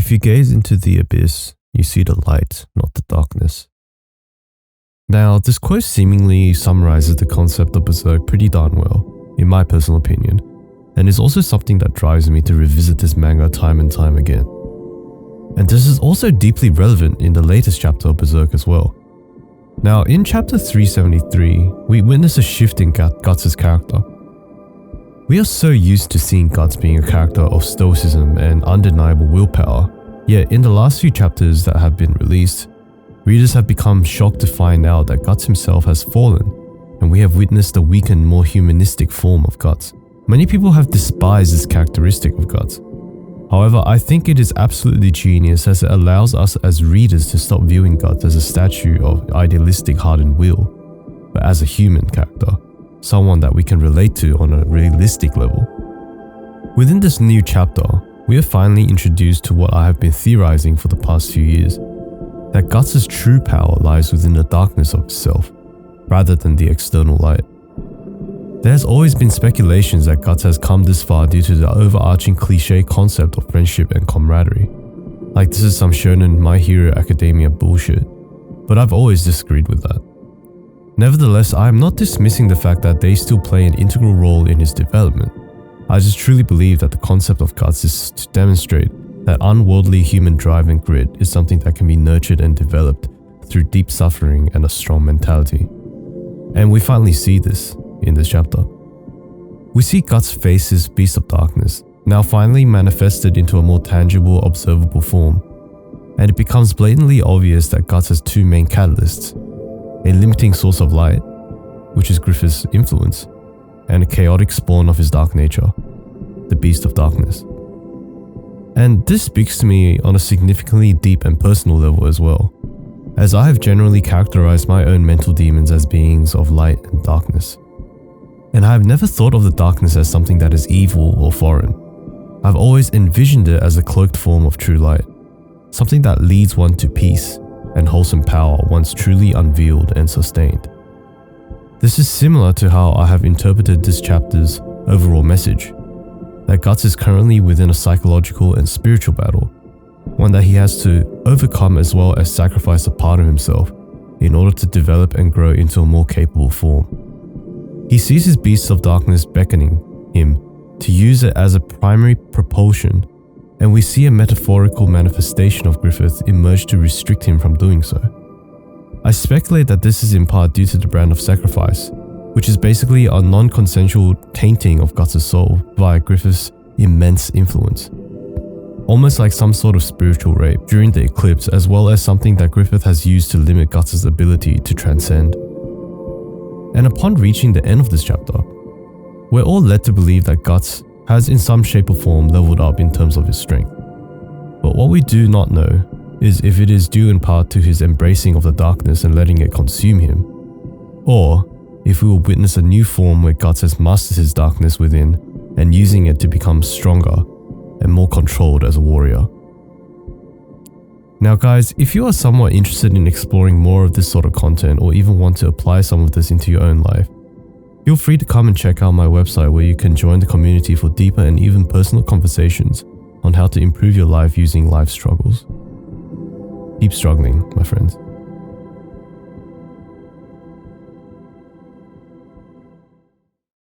If you gaze into the abyss, you see the light, not the darkness. Now, this quote seemingly summarizes the concept of Berserk pretty darn well, in my personal opinion, and is also something that drives me to revisit this manga time and time again. And this is also deeply relevant in the latest chapter of Berserk as well. Now, in chapter 373, we witness a shift in Guts' character. We are so used to seeing Guts being a character of stoicism and undeniable willpower, yet in the last few chapters that have been released, readers have become shocked to find out that Guts himself has fallen, and we have witnessed a weakened, more humanistic form of Guts. Many people have despised this characteristic of Guts. However, I think it is absolutely genius as it allows us as readers to stop viewing Guts as a statue of idealistic heart and will, but as a human character, someone that we can relate to on a realistic level. Within this new chapter, we are finally introduced to what I have been theorizing for the past few years, that Guts' true power lies within the darkness of itself, rather than the external light. There has always been speculations that Guts has come this far due to the overarching cliche concept of friendship and camaraderie. Like this is some shonen My Hero Academia bullshit, but I've always disagreed with that. Nevertheless, I am not dismissing the fact that they still play an integral role in his development. I just truly believe that the concept of Guts is to demonstrate that unworldly human drive and grit is something that can be nurtured and developed through deep suffering and a strong mentality. And we finally see this in this chapter. We see Guts face his beast of darkness, now finally manifested into a more tangible, observable form, and it becomes blatantly obvious that Guts has two main catalysts: a limiting source of light, which is Griffith's influence, and a chaotic spawn of his dark nature, the beast of darkness. And this speaks to me on a significantly deep and personal level as well, as I have generally characterized my own mental demons as beings of light and darkness. And I have never thought of the darkness as something that is evil or foreign. I've always envisioned it as a cloaked form of true light, something that leads one to peace and wholesome power once truly unveiled and sustained. This is similar to how I have interpreted this chapter's overall message, that Guts is currently within a psychological and spiritual battle, one that he has to overcome as well as sacrifice a part of himself in order to develop and grow into a more capable form. He sees his beasts of darkness beckoning him to use it as a primary propulsion, and we see a metaphorical manifestation of Griffith emerge to restrict him from doing so. I speculate that this is in part due to the brand of sacrifice, which is basically a non-consensual tainting of Guts' soul via Griffith's immense influence. Almost like some sort of spiritual rape during the eclipse, as well as something that Griffith has used to limit Guts' ability to transcend. And upon reaching the end of this chapter, we're all led to believe that Guts has in some shape or form leveled up in terms of his strength. But what we do not know is if it is due in part to his embracing of the darkness and letting it consume him, or if we will witness a new form where Guts has mastered his darkness within and using it to become stronger and more controlled as a warrior. Now guys, if you are somewhat interested in exploring more of this sort of content or even want to apply some of this into your own life, feel free to come and check out my website where you can join the community for deeper and even personal conversations on how to improve your life using life struggles. Keep struggling, my friends.